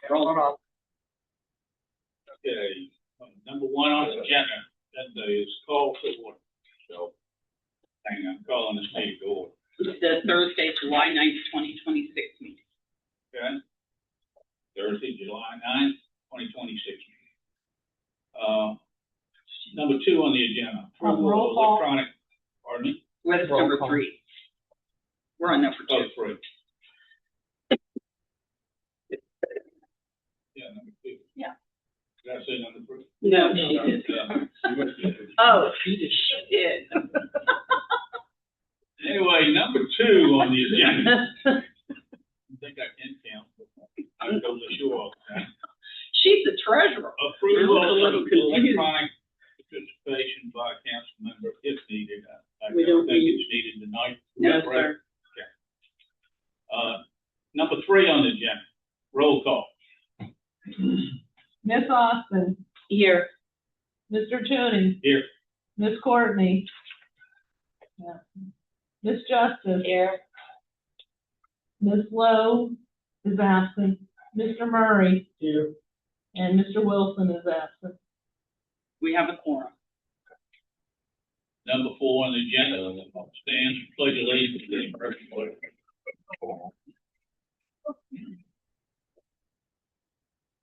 Roll call. Okay, number one on the agenda is call to order. So, I'm calling this meeting to order. The Thursday, July 9th, 2026 meeting. Okay? Thursday, July 9th, 2026 meeting. Number two on the agenda. Approval of electronic, pardon me? Where's number 3? We're on number 2. Oh, 3. Yeah, number 2. Yeah. Did I say number 3? No, she did. Oh, she did. Anyway, number 2 on the agenda. I think I can count. I go to show all the time. She's the treasurer. Approval of electronic participation by a council member if needed. I don't think it's needed tonight. No, sir. Okay. Number 3 on the agenda. Roll call. Miss Austin. Here. Mr. Tooney. Here. Miss Courtney. Yeah. Miss Justice. Here. Miss Lowe is absent. Mr. Murray. Here. And Mr. Wilson is absent. We have a quorum. Number 4 on the agenda. Stands for pledge allegiance to the American flag.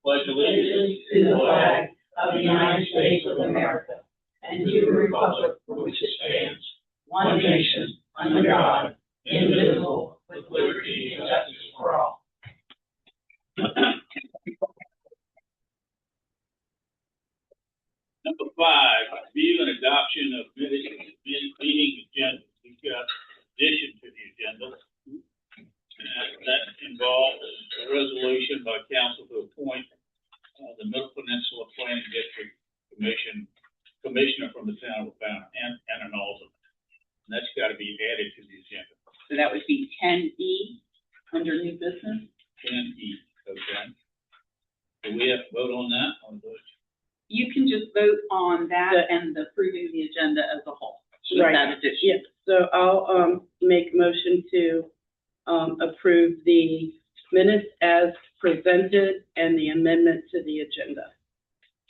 Pledge allegiance to the flag of the United States of America and to the republic for which it stands, one nation, under God, indivisible, with liberty and justice for all. Number 5, review and adoption of meeting agenda. We've got addition to the agenda. And that involves a resolution by council to appoint the Middle Peninsula Planning District Commissioner from the town of Urbanna and an alternate. And that's got to be added to the agenda. So that would be 10E under new business. 10E, okay. Do we have to vote on that? You can just vote on that and approving the agenda as a whole. With Right. that addition. Yes, so I'll make a motion to approve the minutes as presented and the amendment to the agenda.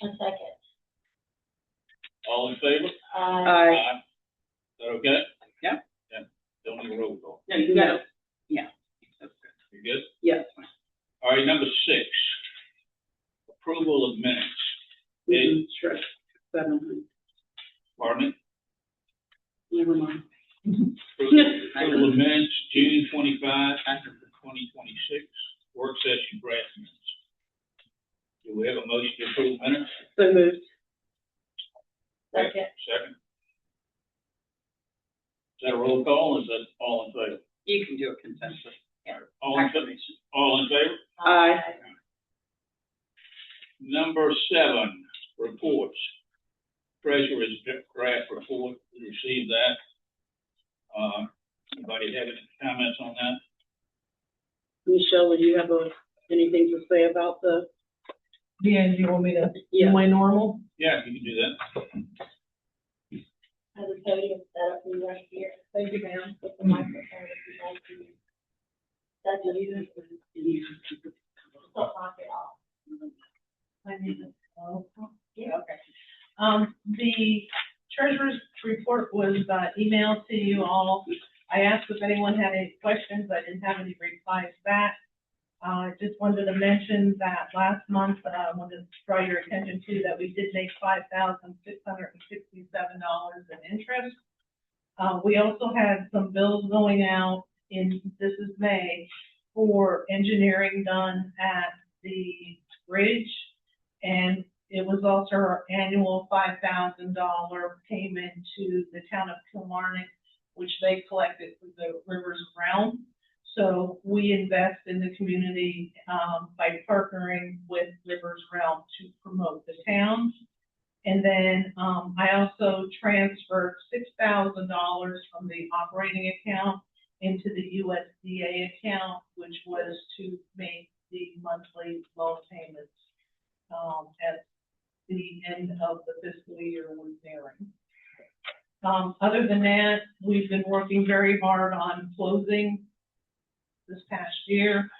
A second. All in favor? Aye. Is that okay? Yeah. Yeah. Don't need a roll call. No, you got it. Yeah. You good? Yes. All right, number 6. Approval of minutes. Sure. 700. Pardon me? Never mind. Approval of minutes, June 25, 2026, work session draft minutes. Do we have a motion to approve minutes? So moved. Second. Second. Is that a roll call, or is that all in favor? You can do a consensus. All in favor? All in favor? Aye. Number 7, reports. Treasurer's draft report, we received that. Anybody have any comments on that? Michelle, would you have anything to say about the? Yeah, do you want me to do Yeah. my normal? Yeah, you can do that. Have a podium set up and right here. Thank you, ma'am. With the microphone if you'd like to. That's what you don't knock it off. I need to, Yeah. okay. The treasurer's report was emailed to you all. I asked if anyone had any questions. I didn't have any replies back. I just wanted to mention that last month, I wanted to draw your attention to that we did make $5,667 in interest. We also had some bills going out this is May, for engineering done at the bridge. And it was also our annual $5,000 payment to the town of Kilmarnock, which they collected for the Rivers Realm. So we invest in the community by partnering with Rivers Realm to promote the town. And then I also transferred $6,000 from the operating account into the USDA account, which was to make the monthly loan payments at the end of the fiscal year we're nearing. Other than that, we've been working very hard on closing this past year.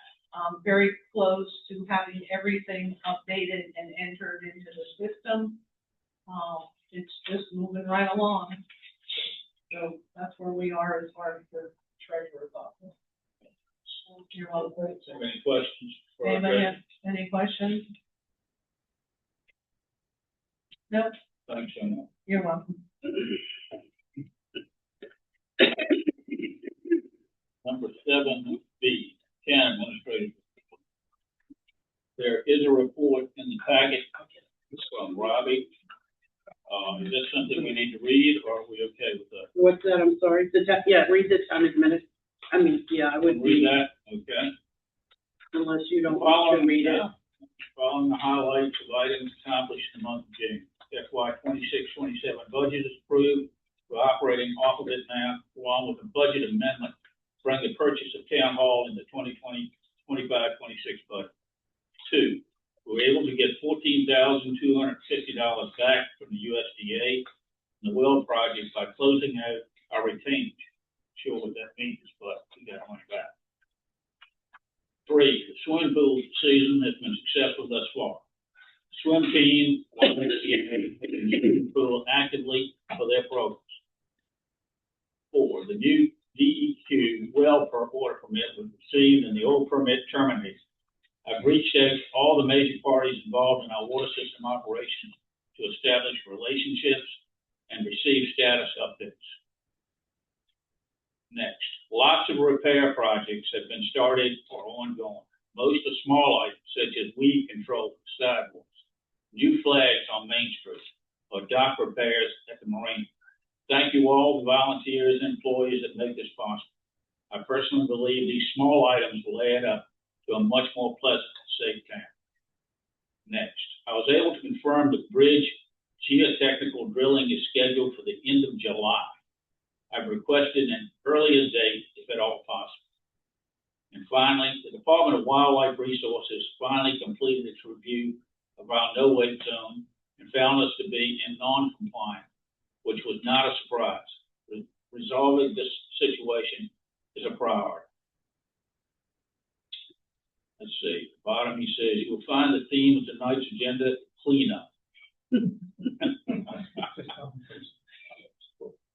very close to having everything updated and entered into the system. It's just moving right along. So that's where we are as far as the treasurer's office. You're welcome. Any questions? for our Anybody treasurer? have any questions? No, Thanks so much. you're welcome. Number 7B, County Administrative. There is a report in the packet from Robbie. Is that something we need to read, or are we okay with that? What's that, I'm sorry? Yeah, read the town minutes. I mean, yeah, I would Read read, that, okay? unless you don't want to read it. Following the highlights of items accomplished in the month of June. FY 26-27 budget is approved. We're operating off of it now, along with a budget amendment, bring the purchase of town hall in the 2025-26 budget. 2, we were able to get $14,250 back from the USDA in the well project by closing out our retainage. Sure what that means, but we got our money back. 3, the swimming pool season has been successful thus far. The swim team wants to get the pool actively for their programs. 4, the new DEQ well water permit was received and the old permit terminated. I've reached out to all the major parties involved in our water system operations to establish relationships and receive status updates. Next, lots of repair projects have been started or ongoing. Most are small items such as weed control for sidewalks, new flags on Main Street, or dock repairs at the marina. Thank you all the volunteers and employees that make this possible. I personally believe these small items will add up to a much more pleasant and safe town. Next, I was able to confirm the bridge geotechnical drilling is scheduled for the end of July. I've requested an earlier date if at all possible. And finally, the Department of Wildlife Resources finally completed its review of our no-wake zone and found us to be in non-compliance, which was not a surprise. Resolving this situation is a priority. Let's see, bottom he says, you will find the theme of tonight's agenda, cleanup.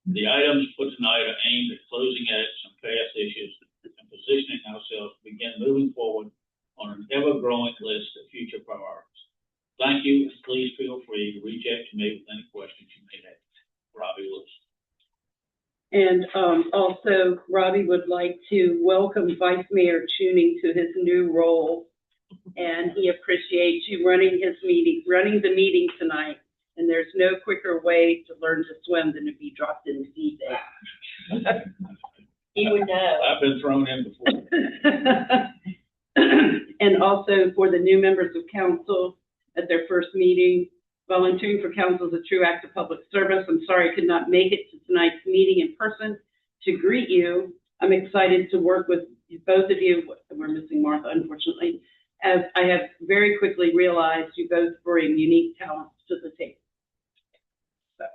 The items for tonight are aimed at closing out some past issues and positioning ourselves to begin moving forward on an ever-growing list of future priorities. Thank you, and please feel free to reach out to me with any questions you may have. Robbie Lewis. And also, Robbie would like to welcome Vice Mayor Tuning to his new role. And he appreciates you running the meeting tonight. And there's no quicker way to learn to swim than to be dropped in the deep end. He would know. I've been thrown in before. And also for the new members of council at their first meeting, volunteering for council is a true act of public service. I'm sorry I could not make it to tonight's meeting in person to greet you. I'm excited to work with both of you. We're missing Martha, unfortunately, as I have very quickly realized you both bring unique talents to the table. So,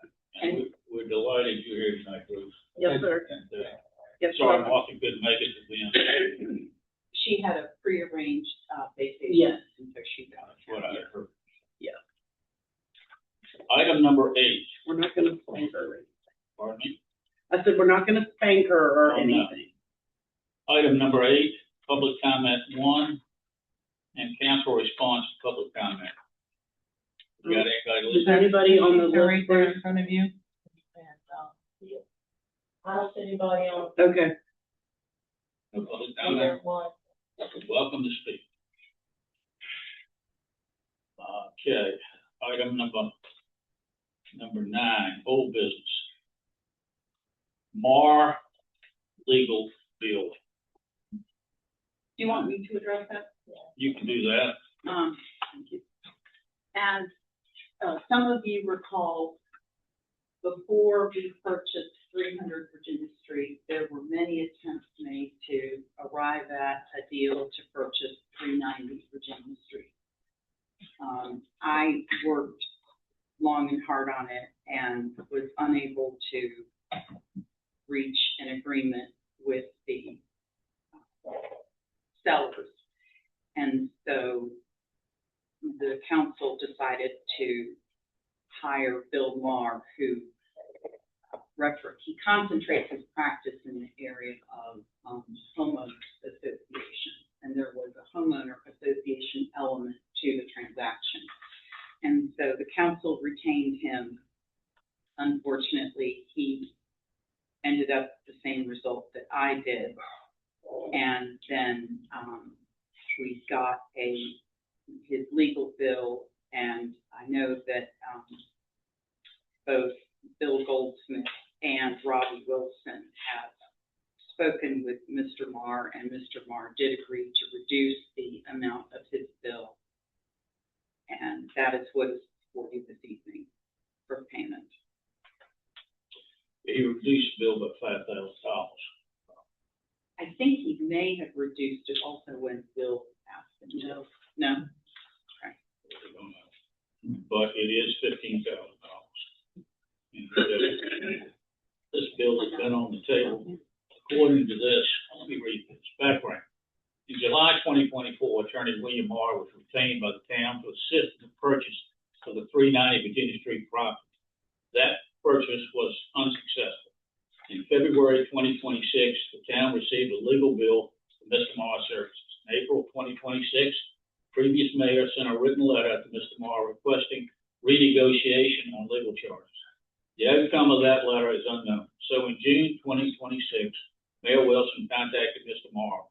And we're delighted you're here tonight, Bruce. yes, sir. And, Yes, sorry sir. Martha couldn't make it to the end. She had a prearranged vacation. Yes. And so she got That's what I heard. Yeah. Item number 8, We're not going to spank her. pardon me. I said we're not going to spank her or Oh, no. anything. Item number 8, public comment 1, and council response to public comment. You got anybody Is listening? anybody on the They're right list? there in front of you. I don't see anybody on Okay. No public either comment? one. Welcome to speak. Okay, item number 9, old business. Mar legal bill. Do you want me to address that? You can do that. Thank you. As some of you recall, before we purchased 300 Virginia Street, there were many attempts made to arrive at a deal to purchase 390 Virginia Street. I worked long and hard on it and was unable to reach an agreement with the sellers. so the council decided to hire Bill Maher, who he concentrates his practice in the area of homeowners association. And there was a homeowner association element to the transaction. And so the council retained him. Unfortunately, he ended up the same result that I did. And then we got his legal bill, and I know that both Bill Goldsmith and Robbie Wilson have spoken with Mr. Maher, and Mr. Maher did agree to reduce the amount of his bill. And that is what is for you this evening for payment. He reduced the bill by $5,000. I think he may have reduced it also when Bill asked him. No? Okay. But it is $15,000. This bill has been on the table. According to this, let me read this background. In July 2024, Attorney William Maher was retained by the town to assist in the purchase of the 390 Virginia Street property. That purchase was unsuccessful. In February 2026, the town received a legal bill from Mr. Maher's services. In April 2026, previous mayor sent a written letter to Mr. Maher requesting renegotiation on legal charges. The outcome of that letter is unknown. So in June 2026, Mayor Wilson contacted Mr. Maher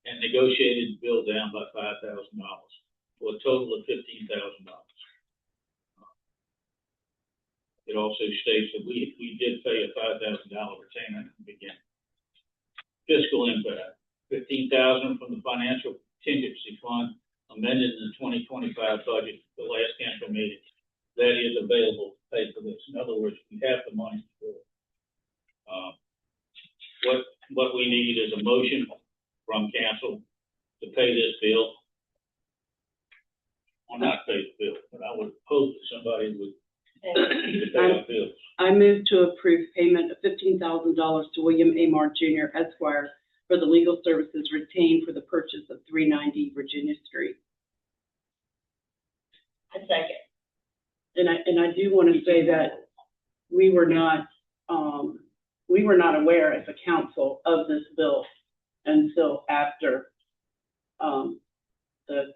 and negotiated the bill down by $5,000 for a total of $15,000. It also states that we did pay a $5,000 retainer in the beginning. Fiscal impact, $15,000 from the financial contingency fund amended in the 2025 budget, the last council meeting. That is available to pay for this. In other words, we have the money to do it. What we need is a motion from council to pay this bill. Or not pay the bill, but I would hope that somebody would pay our bills. I move to approve payment of $15,000 to William A. Maher Jr. Esquire for the legal services retained for the purchase of 390 Virginia Street. A second. And I do want to say that we were not aware as a council of this bill until after the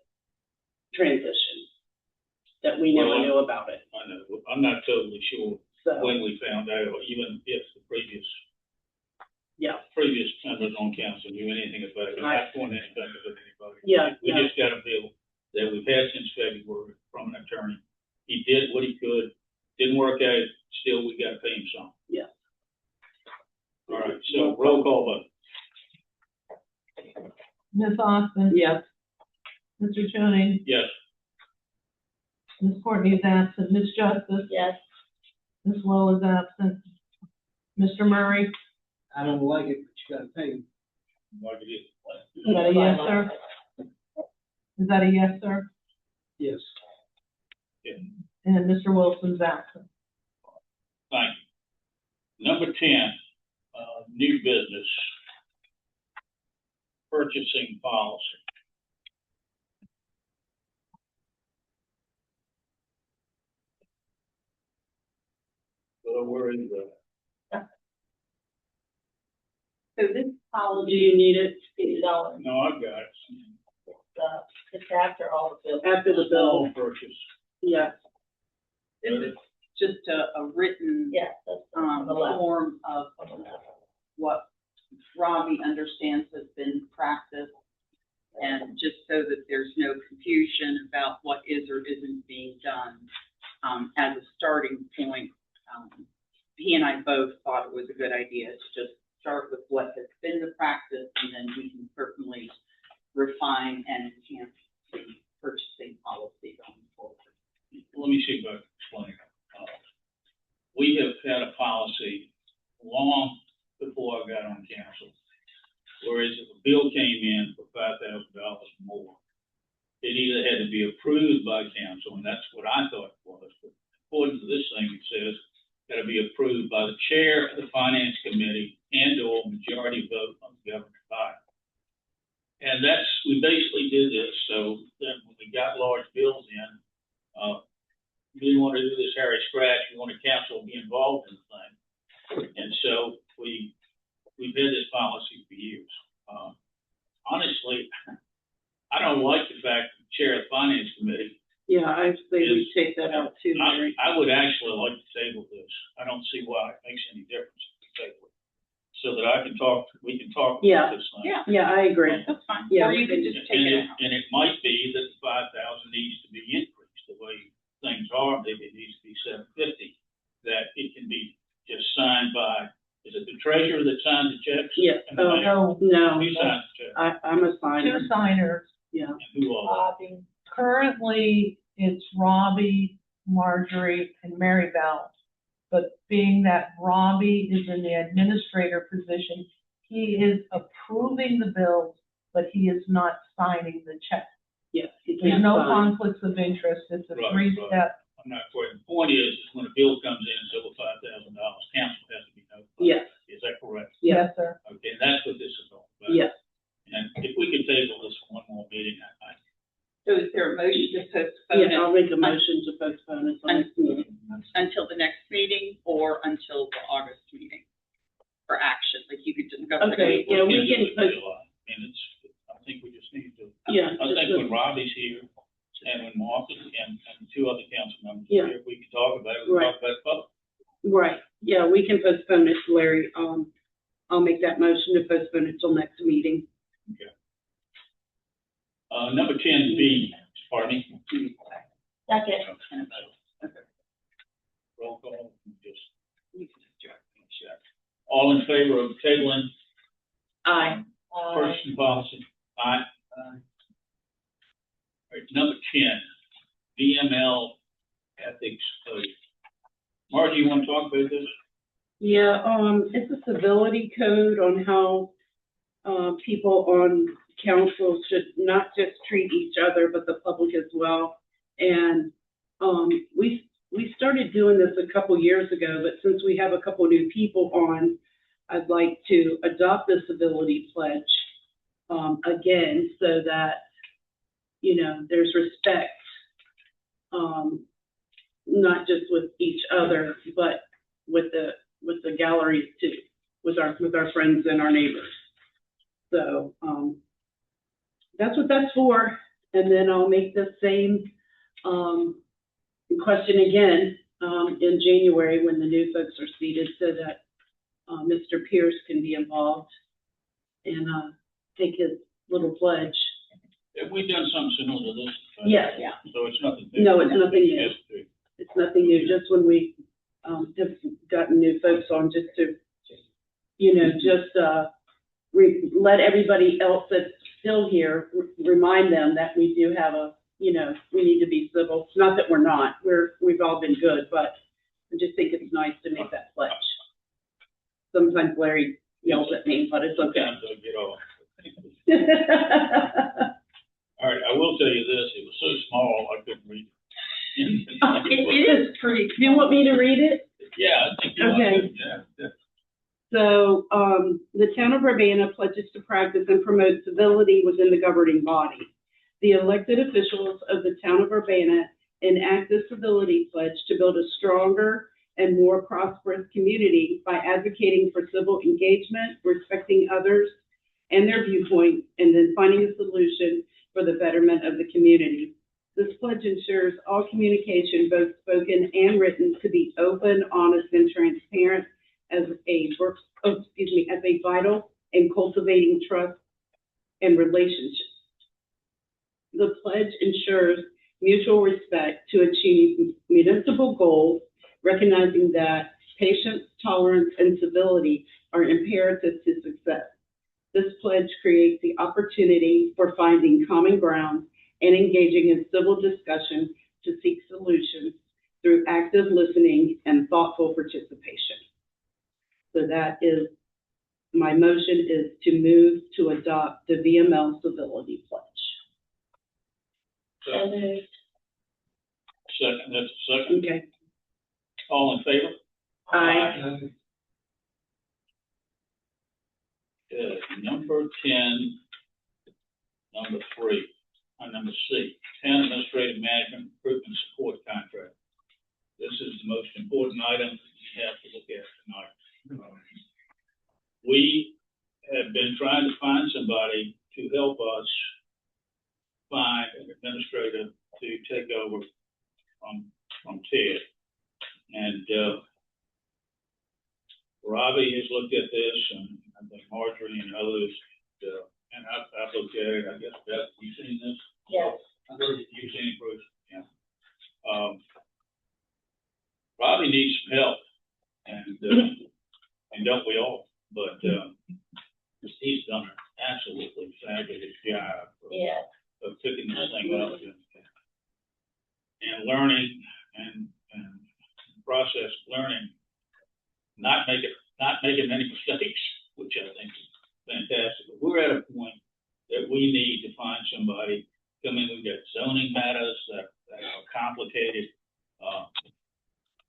transition, that we never knew about it. I know. I'm not totally sure So, when we found out, or even if the previous members on council knew anything about it. I'm not pointing anything at anybody. Yeah, We no. just got a bill that we've had since February from an attorney. He did what he could, didn't work out, still we got to pay him some. Yeah. All right, so roll call vote. Ms. Austin? Yes. Mr. Choni? Yes. Ms. Courtney is absent. Ms. Justice? Yes. Ms. Will is absent. Mr. Murray? I don't like it, but you gotta pay them. Like it is. Is that a yes, sir? Is that a yes, sir? Yes. Yeah. And Mr. Wilson's absent. Thank you. Number 10, new business, purchasing policy. So where is that? So this Do policy, you need it $50. No, I've got it. It's after all the bills. after the bill? Purchase. Yes. this is just a written Yes, that's on the left. form of what Robbie understands has been practiced, and just so that there's no confusion about what is or isn't being done, as a starting point, he and I both thought it was a good idea to just start with what has been the practice, and then we can certainly refine and enhance the purchasing policy going forward. Let me see if I can explain. We have had a policy long before I got on council, whereas if a bill came in for $5,000 more, it either had to be approved by council, and that's what I thought it was, but according to this thing, it says got to be approved by the chair of the finance committee and/or majority vote on the governing body. And we basically did this so that bills in. We didn't want to do this Harry scratch, we wanted council to be involved in the thing. And so we've had this policy for years. Honestly, I don't like the fact that the chair of the finance committee, Yeah, I say we take that out too, Larry. I would actually like to table this. I don't see why it makes any difference to table it. So that we can talk Yeah. about this thing. Yeah, Yeah, I agree. that's fine. Yeah, Or we you could can- just take it out. And it might be that the 5,000 needs to be increased the way things are, maybe it needs to be 750. That it can be just signed by, is it the treasurer that signs the checks? Yeah, And the mayor? No, No, Who signs the check? I'm a signer, two signers. yeah. And who all? Currently, it's Robbie, Marjorie, and Mary Bell. But being that Robbie is in the administrator position, he is approving the bills, but he is not signing the check. Yes, he There's can't no sign. conflicts of interest. It's a Right, three-step. I'm not quite, the point is when a bill comes in, over $5,000, council has to be notified. Yes, Is that correct? Yeah. Yes, sir. Okay, and that's what this is all about. yes. And if we could table this one more meeting, So is there a motion to postpone Yeah, I'll it make a motion to postpone it till next meeting. until the next meeting or until the August meeting for action? Like you could just go. Okay. Yeah, we can do a lot. And it's, I think we just need to, Yeah, I think just when Robbie's here and when Martha and two other council members Yeah. are here, we can talk about it, we can Right. talk about it public. right, yeah, we can postpone it, Larry. I'll make that motion to postpone it till next meeting. Number 10B, pardon me. Second. Roll call, just. All in favor of tabling Aye. person policy? Aye. All right, number 10, VML ethics code. Margie, you want to talk about this? Yeah, it's a civility code on how, people on council should not just treat each other, but the public as well. And, we started doing this a couple years ago, but since we have a couple new people on, I'd like to adopt the civility pledge, again, so that, there's respect, not just with each other, but with the galleries too, with our friends and our neighbors. So, that's what that's for. And then I'll make the same, question again, in January when the new folks are seated so that, Mr. Pierce can be involved and, take his little pledge. Have we done something similar to this? Yes. Yeah. So it's nothing new? No, it's nothing new. Yes, too. It's nothing new, just when we, have gotten new folks on, just to, let everybody else that's still here, remind them that we do have we need to be civil. It's not that we're not, we've all been good, but I just think it's nice to make that pledge. Sometimes Larry yells at me, but it's okay. Sometimes I get off. All right, I will tell you this, it was so small, I couldn't read it. It is pretty. Do you want me to read it? Yeah, I think you Okay. want to, yeah. So, the town of Urbana pledges to practice and promote civility within the governing body. The elected officials of the town of Urbana enact the civility pledge to build a stronger and more prosperous community by advocating for civil engagement, respecting others and their viewpoints, and then finding a solution for the betterment of the community. This pledge ensures all communication, both spoken and written, to be open, honest, and transparent as a vital in cultivating trust and relationships. The pledge ensures mutual respect to achieve municipal goals, recognizing that patience, tolerance, and civility are imperative to success. This pledge creates the opportunity for finding common ground and engaging in civil discussion to seek solutions through active listening and thoughtful participation. So that is, my motion is to move to adopt the VML civility pledge. Second, that's a second. Okay. All in favor? Aye. Good. Number 10, number 3. number C, Town Administrative Management Improvement Support Contract. This is the most important item we have to look at tonight. We have been trying to find somebody to help us find an administrator to take over from Ted. And Robbie has looked at this, and I think Marjorie and others, and I've looked at it. I guess, Beth, you seen this? Yes. You've seen it, Bruce? Yeah. Robbie needs some help, and don't we all? But he's done an absolutely fabulous job Yes. of picking this thing up and learning and process learning, not making many mistakes, which I think is fantastic. But we're at a point that we need to find somebody. I mean, we've got zoning matters that are complicated.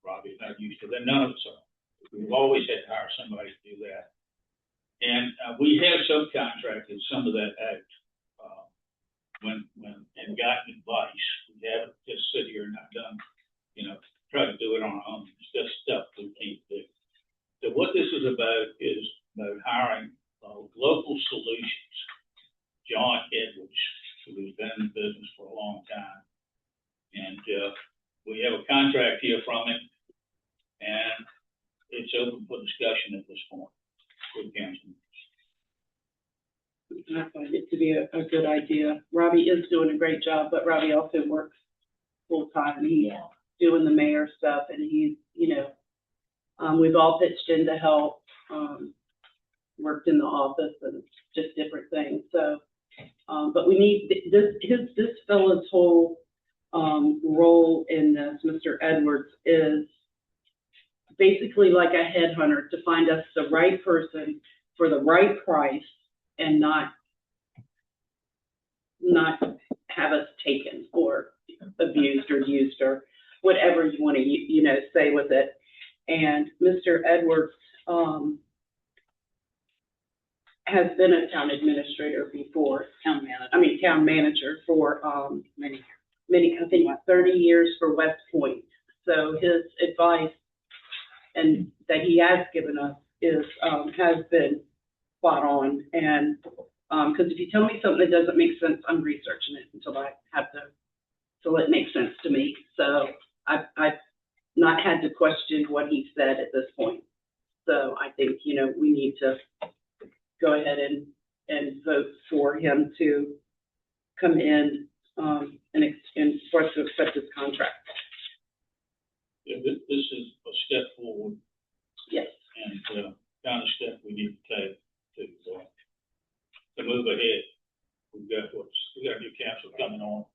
Robbie's not used to that. None of us are. We've always had to hire somebody to do that. And we have subcontracted some of that out and gotten advice. We haven't just sit here and not done, try to do it on our own. It's just stuff we can't do. So what this is about is about hiring local solutions. John Edwards, who has been in the business for a long time. And we have a contract here from him, and it's open for discussion at this point with council. I find it to be a good idea. Robbie is doing a great job, but Robbie also works full-time. He's doing the mayor stuff, and he's, we've all pitched in to help, worked in the office and just different things. So, but we need this fellow's whole role in this, Mr. Edwards, is basically like a headhunter to find us the right person for the right price and not have us taken or abused or used or whatever you want to, say with it. And Mr. Edwards has been a town administrator before. Town manager for many, I think 30 years for West Point. So his advice and that he has given us has been spot on. And because if you tell me something that doesn't make sense, I'm researching it until it makes sense to me. So I've not had to question what he said at this point. So I think, we need to go ahead and vote for him to come in and for us to accept his contract. Yeah, this is a step forward. Yes. And kind of step we need to take to move ahead. We got a new council coming on.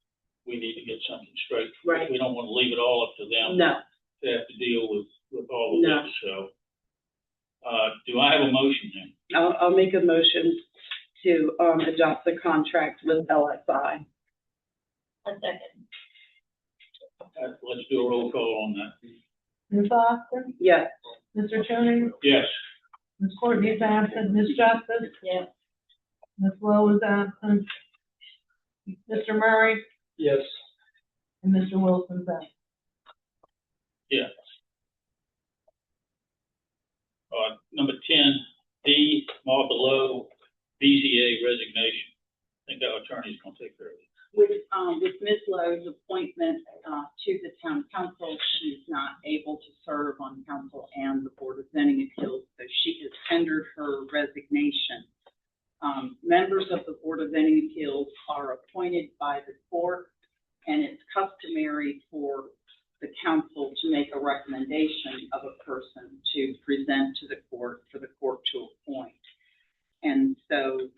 We need to get something straight. Right. We don't want to leave it all up to them. No. To have to deal with all of this. So, do I have a motion then? I'll make a motion to adopt the contract with LSI. A second. Let's do a roll call on that. Ms. Austin? Yes. Mr. Tuning? Yes. Ms. Courtney is absent. Ms. Justice? Yes. Ms. Lowe is absent. Mr. Murray? Yes. And Mr. Wilson's absent. Yes. Number 10D, Martha Lowe, BZA resignation. I think our attorney's going to take care of it. With Ms. Lowe's appointment to the town council, she's not able to serve on council and the Board of Zoning Appeals, so she has tendered her resignation. Members of the Board of Zoning Appeals are appointed by the court, and it's customary for the council to make a recommendation of a person to present to the court for the court to appoint. And so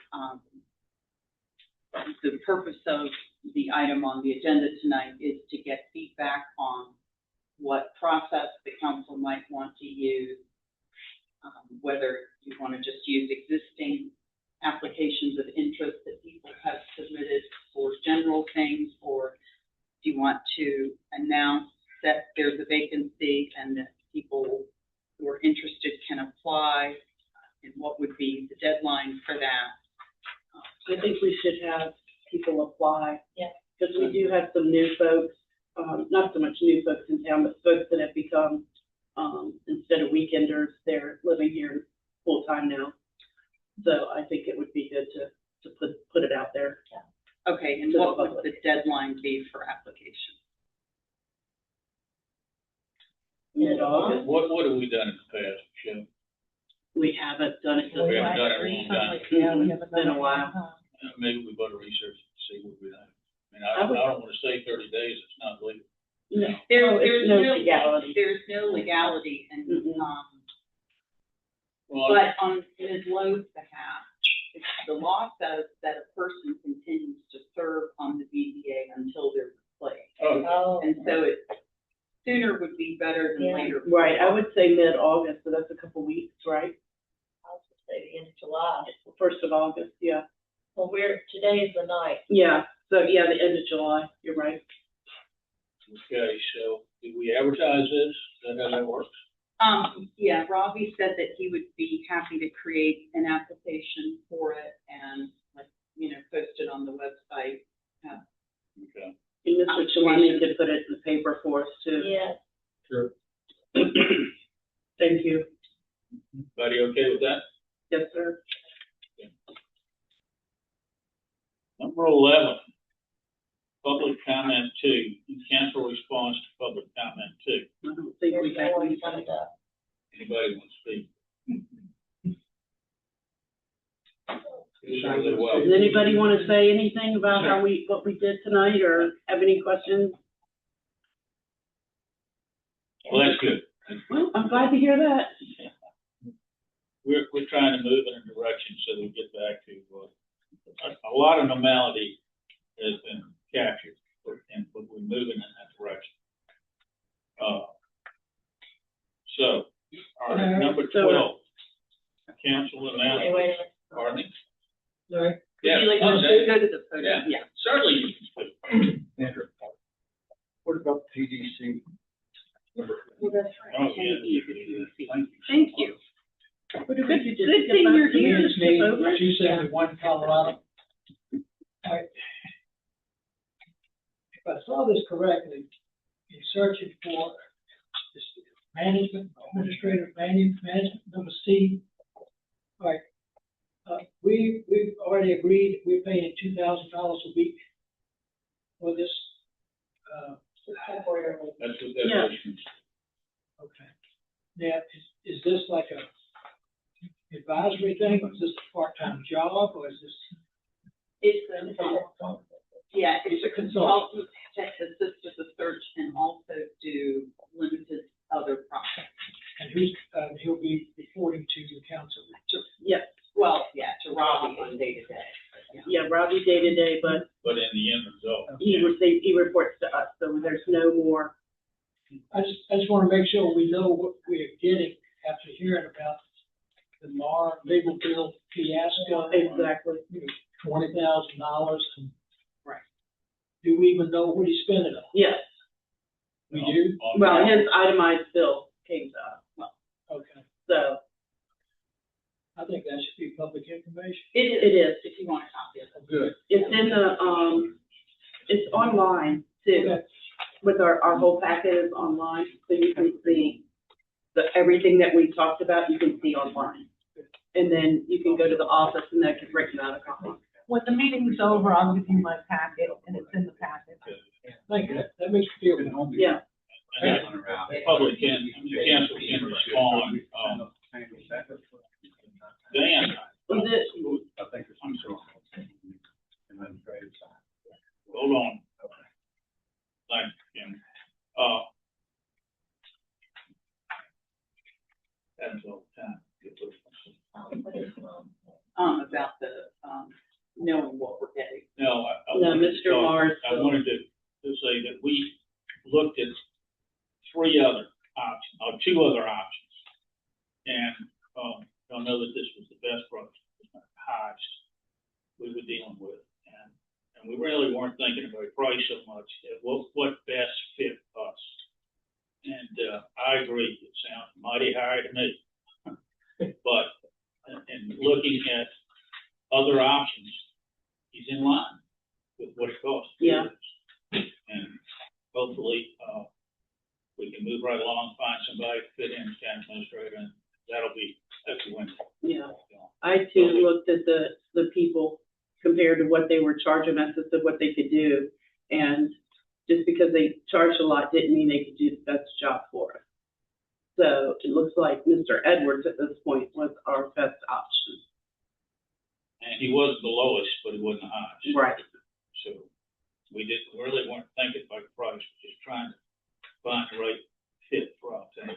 the purpose of the item on the agenda tonight is to get feedback on what process the council might want to use, whether you want to just use existing applications of interest that people have submitted for general things, or do you want to announce that there's a vacancy and that people who are interested can apply, and what would be the deadline for that? I think we should have people apply. Yeah. Because we do have some new folks, not so much new folks in town, but folks that have become, instead of weekenders, they're living here full-time now. So I think it would be good to put it out there. Okay, and what would the deadline be for application? Mid-August. What have we done in the past, Michelle? We haven't done it We this haven't done it in a long time. Yeah, we haven't It's been done a it. while. Maybe we better research and see what we have. I mean, I I would- don't wanna say 30 days, it's not legal. No. There's no no legality. There's no legality, and, Mhm. Well, but on Ms. Lowe's behalf, the law says that a person continues to serve on the BZA until they're replaced. Oh. And so it, sooner would be better than Yeah. later. Right, I would say mid-August, so that's a couple weeks, right? I was gonna say the end of July. 1st of August, yeah. Well, today is the night. Yeah, so, yeah, the end of July, you're right. okay, so did we advertise this? Is that how that works? Yeah, Robbie said that he would be happy to create an application for it and, like, post it on the website. Okay. And Mr. Chalani could put it in the paper for us too. Yeah. Sure. Thank you. Everybody okay with that? Yes, sir. Number 11, public comment 2, council response to public comment 2. I don't think we have Already any. summed up. Anybody want to speak? Does anybody want to say anything about what we did tonight, or have any questions? Well, that's good. Well, I'm glad to hear that. We're trying to move in a direction so we get back to, a lot of normality has been captured, and we're moving in that direction. So, all right, number 12, council Wait a announcement, minute. pardon me? Sorry. Yeah, Would you like okay. to go to the podium? Yeah. Certainly you can speak. Andrew. What about PDC? Oh, yeah. Thank you. Good Good thing you're here. It's me, 271 Colorado. All right. If I saw this correctly, in searching for this management, administrative management, number C. All right. We've already agreed, we're paying $2,000 a week for this. Temporarily. That's what that Yeah. is. Okay. Now, is this like a advisory thing, or is this a part-time job, or is this? It's It's a a consultant that assists with the search and also do limited other projects. And who's, he'll be reporting to the council? Yes, Well, yeah, to Robbie on day to day. yeah, Robbie day-to-day, but But in the end result. he reports to us, so there's no more. I just want to make sure we know what we're getting after hearing about the Mar legal bill fiasco. Exactly. $20,000. Right. Do we even know what he spent it on? Yes, We do? well, his itemized bill came to us, Okay. so I think that should be public information. it is. If you want a copy of it. Good. It's in the, it's online too, Okay. with our whole packet is online, so you can see everything that we talked about, you can see online. And then you can go to the office and they can break it out a copy. When the meeting's over, I'll give you my packet, and it's in the packet. Thank you. That makes me feel at home. Yeah, And the public can, the council can respond, Dan. was it, I'm sorry. Hold on. Thanks, Kim. Happens all the time. About the, knowing what we're getting. No, No, Mr. Mars. I wanted to say that we looked at three other options, or two other options. And, I know that this was the best price, the highest we were dealing with. And we really weren't thinking about price so much, what best fit us. And, I agree, it sounds mighty high to me. But, in looking at other options, he's in line. hopefully, we can move right along, find somebody to fit in as county administrator, and that's a win. Yeah. I too looked at the people compared to what they were charging us as to what they could do. And just because they charged a lot didn't mean they could do the best job for us. So it looks like Mr. Edwards at this point was our best option. And he was the lowest, but he wasn't the highest. Right. So we really weren't thinking about the price, we're just trying to find the right fit for our team.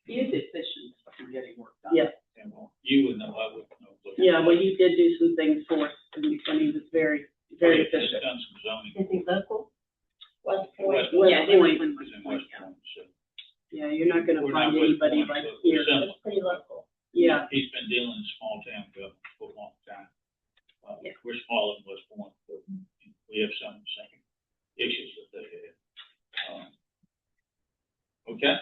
He is efficient in getting work done. Yes. And well, you would know, I wouldn't know. But Yeah, well, he did do some things for us, and he was very, very He's efficient. done some zoning. Is he local? West Point? West Yeah, Point. he He's in West Point, so. Yeah, you're not gonna We're find not West anybody Point, like but here. we're similar. It's pretty local. Yeah, He's been dealing in small town government for a long time. Yeah. We're smaller than West Point, but we have some of the same issues that they have. Okay.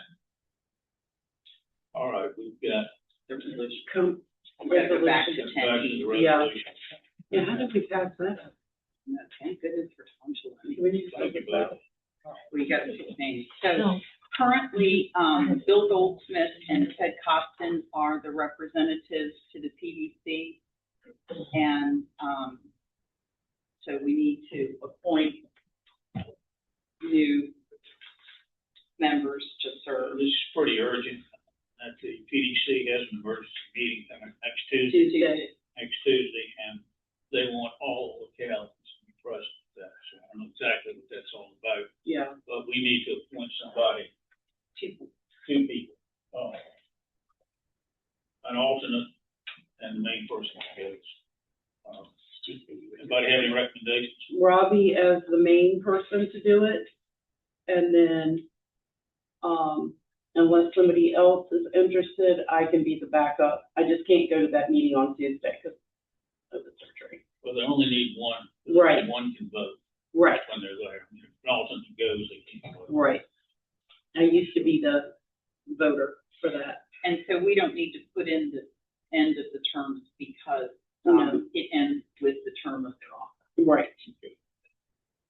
All right, we've got. The resolution. come, We gotta go back to resolution. Back to 10. the Yeah. resolution. Yeah, how did we pass that? No, thank goodness for punctual. We need to Thank take you, it back. Bob. We got to pick names. So No. currently, Bill Goldsmith and Ted Costin are the representatives to the PDC. And, so we need to appoint new members to serve. This is pretty urgent. That the PDC has an emergency meeting coming next Tuesday, Tuesday. and they want all localities to be present at that. So I don't know exactly what that's all about, Yeah, but we need to appoint somebody, two people, an alternate and the main person that goes. Anybody have any recommendations? Robbie as the main person to do it. And then, unless somebody else is interested, I can be the backup. I just can't go to that meeting on Tuesday because of the surgery. Well, they only need one. Right. One can vote Right, when they're there. If an alternate goes, they can't vote. right. I used to be the voter for that. And so we don't need to put in the end of the terms because, No. it ends with the term of their office. Right.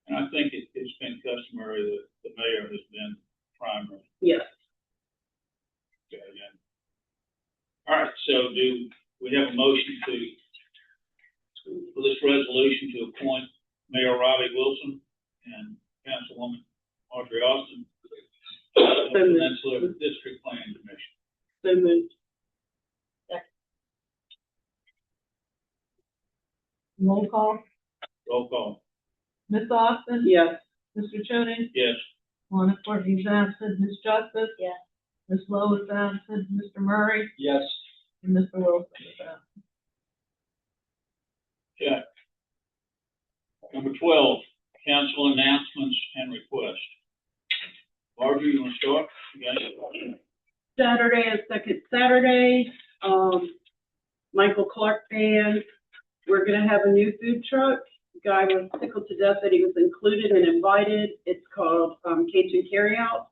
And I think it's been customary that the mayor has been primary. Yes. Okay, again. All right, so do we have a motion for this resolution to appoint Mayor Robbie Wilson and Councilwoman Audrey Austin to the Peninsula District Planning Commission? So moved. Roll call. Roll call. Ms. Austin? Yes. Mr. Chody? Yes. Lana Courtney's absent. Ms. Justice? Yes. Ms. Lowe is absent. Mr. Murray? Yes. And Mr. Wilson is absent. Okay. Number 12, council announcements and requests. Barbara, you want to start? You got it? Saturday is second Saturday. Michael Clark Band. We're gonna have a new food truck. The guy was tickled to death that he was included and invited. It's called Cajun Carryout.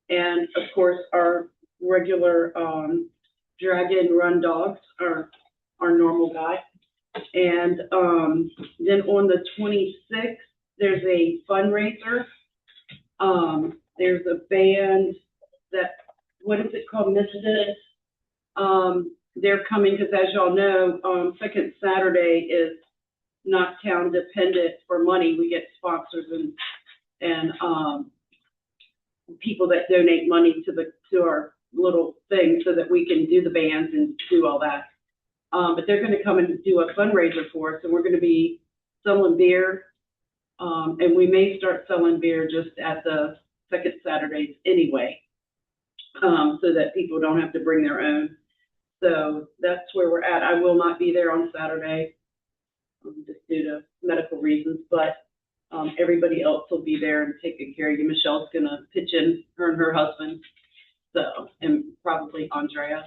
And of course, our regular Dragon Run dogs are our normal guy. And then on the 26th, there's a fundraiser. There's a band that, what is it called, Misfits? They're coming because, as y'all know, second Saturday is not town dependent for money. We get sponsors and people that donate money to our little thing so that we can do the bands and do all that. But they're going to come and do a fundraiser for us, and we're going to be selling beer. And we may start selling beer just at the second Saturdays anyway, so that people don't have to bring their own. So that's where we're at. I will not be there on Saturday, just due to medical reasons, but everybody else will be there and taking care of you. Michelle's gonna pitch in, her and her husband, so, and probably Andrea.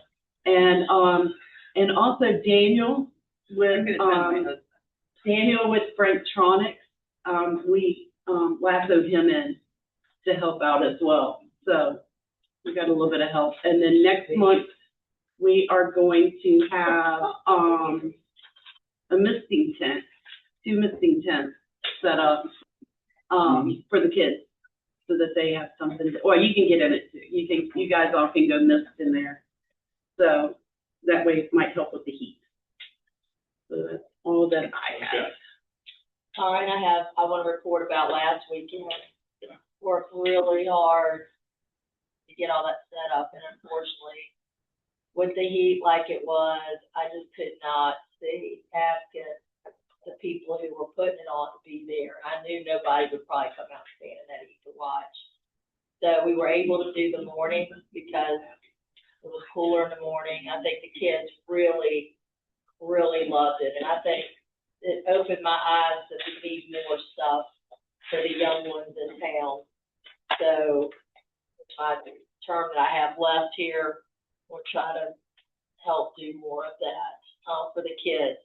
And also Daniel with, Daniel with Franktronics, we lassoed him in to help out as well. So we got a little bit of help. And then next month, we are going to have a misting tent, 2 misting tents set up for the kids. so that they have something, or you can get in it too. You guys all can go mist in there. So that way it might help with the heat. So that's all that I have. Okay. All right, I want to report about last weekend. Worked really hard to get all that set up, and unfortunately, with the heat like it was, I just could not ask the people who were putting it on to be there. I knew nobody would probably come out and stand in that heat to watch. So we were able to do the morning because it was cooler in the morning. I think the kids really, really loved it, and I think it opened my eyes that we need more stuff for the young ones in town. So my term that I have left here, we'll try to help do more of that for the kids.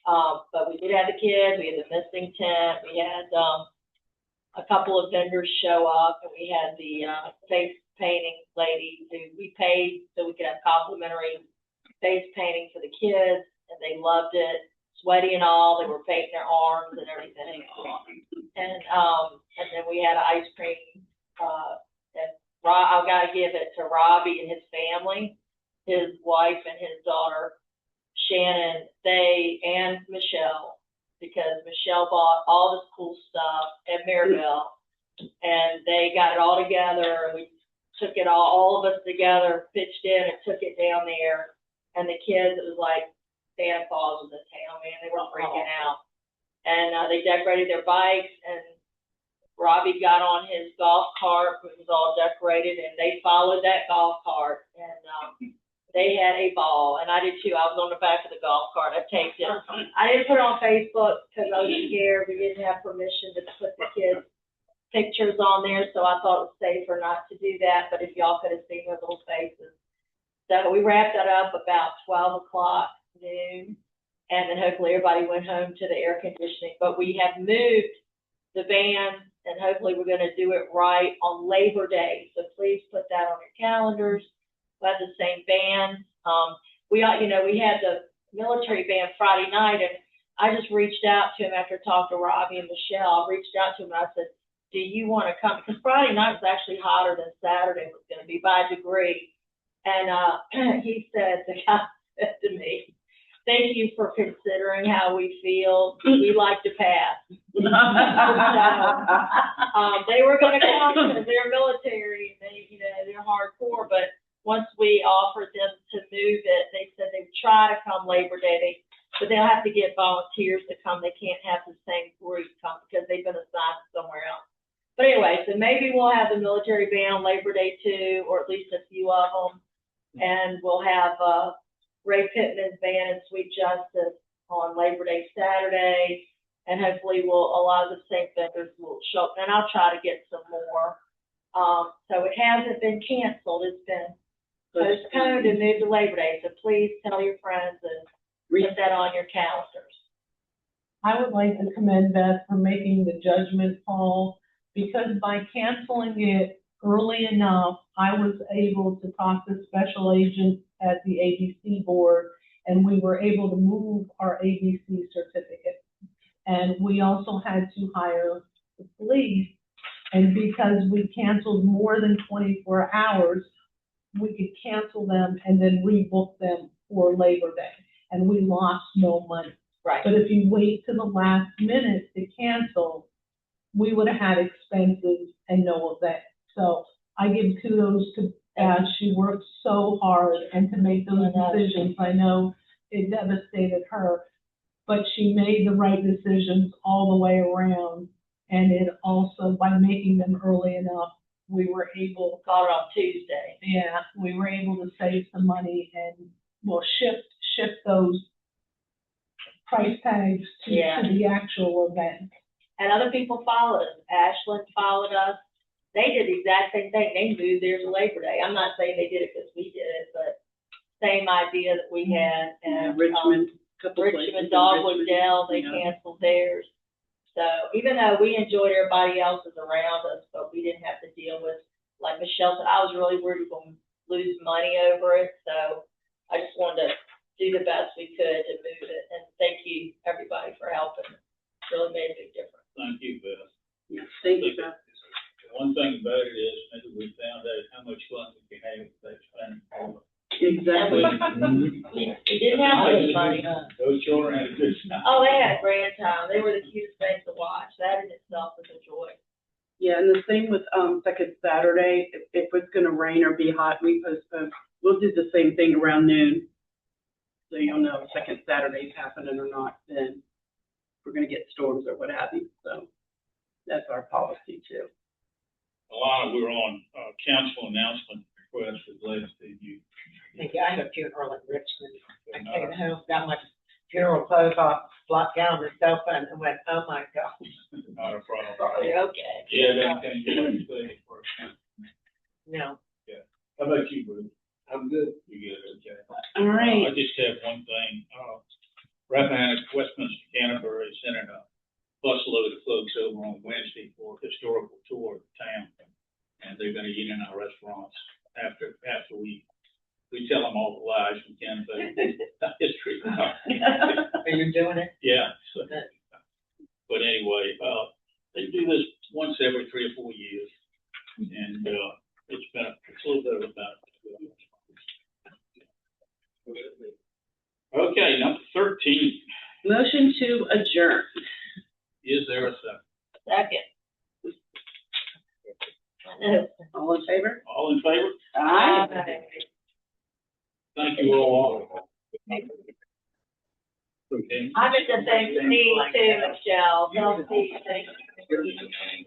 But we did have the kids, we had the missing tent, we had a couple of vendors show up, and we had the face painting lady who we paid so we could have complimentary face painting for the kids, and they loved it. Sweaty and all, they were painting their arms and everything. And then we had an ice cream, and I've got to give it to Robbie and his family, his wife and his daughter, Shannon, and Michelle, because Michelle bought all this cool stuff at Maribel, and they got it all together, and we took it all of us together, pitched in and took it down there, and the kids, it was like Santa Claus was in town, man. They were freaking out. And they decorated their bikes, and Robbie got on his golf cart, which was all decorated, and they followed that golf cart, and they had a ball, and I did too. I was on the back of the golf cart. I taped it. I didn't put it on Facebook because I was scared. We didn't have permission to put the kids' pictures on there, so I thought it was safer not to do that, but if y'all could have seen their little faces. So we wrapped that up about 12 o'clock. Noon, and then hopefully everybody went home to the air conditioning. But we have moved the band, and hopefully we're going to do it right on Labor Day. So please put that on your calendars. We'll have the same band. We had the military band Friday night, and I just reached out to him after talking to Robbie and Michelle. I reached out to him and I said, "Do you want to come?" Because Friday night was actually hotter than Saturday was going to be by a degree. And he said, the guy said to me, "Thank you for considering how we feel. We like to pass." So, they were going to come because they're military and they're hardcore. But once we offered them to move it, they said they would try to come Labor Day. But they'll have to get volunteers to come. They can't have the same group come because they've been assigned somewhere else. But anyway, so maybe we'll have the military band on Labor Day too, or at least a few of them, and we'll have Ray Pittman's band and Sweet Justice on Labor Day Saturday, and hopefully a lot of the same vendors will show up, and I'll try to get some more. So it hasn't been canceled, it's been postponed and moved to Labor Day, so please tell your friends and put that on your calendars. I would like to commend Beth for making the judgment call, because by canceling it early enough, I was able to talk to special agents at the ABC board, and we were able to move our ABC certificate. And we also had to hire the police, and because we canceled more than 24 hours, we could cancel them and then rebook them for Labor Day, and we lost no money. Right. But if you wait to the last minute to cancel, we would have had expenses and no event. So I give kudos to Beth. She worked so hard, and to make those decisions, I know it devastated her, but she made the right decisions all the way around. And it also, by making them early enough, we were able. Got it on Tuesday. Yeah, we were able to save some money, and we'll shift those price tags to the actual event. And other people followed us. Ashland followed us. They did the exact same thing. They moved theirs to Labor Day. I'm not saying they did it because we did it, but same idea that we had. And Richmond, Dogwood Dell, they canceled theirs. So even though we enjoyed everybody else's around us, but we didn't have to deal with, like Michelle said, I was really worried we were going to lose money over it. So I just wanted to do the best we could to move it. And thank you, everybody, for helping. It really made a big difference. Thank you, Beth. Yes, thank you, Beth. One thing about about it is, maybe we found out how much fun we can have if they spend. Exactly. We didn't have much money. Those children had a good time. Oh, they had a grand time. They were the cutest things to watch. That in itself was a joy. Yeah, and the same with, second Saturday, if it's gonna rain or be hot, we postpone, we'll do the same thing around noon. So you'll know if second Saturday's happening or not, then we're gonna get storms or what have you, so that's our policy too. Alana, we're on, council announcement request for the last of you. Thank you. I have a funeral in Richmond. I came home, got my funeral clothes off, flopped down on the sofa, and went, oh my God. Not a problem. Okay. Yeah, that can you let me say it first. No. How about you, Bruce? I'm good. You good, okay. All right. I just have one thing, Rappahannock, Westminster, Canterbury, sending a busload of folks over on Wednesday for a historical tour of the town. And they're gonna eat in our restaurants after we tell them all the lies we can about history. Are you doing it? Yeah, so, but anyway, they do this once every 3 or 4 years. And, it's a little bit of a benefit. Okay, number 13, Motion to adjourn. is there a second? Second. All in favor? All in favor? Aye. Thank you all. Okay. I'm at the same thing too, Michelle. Tell Steve, thank you.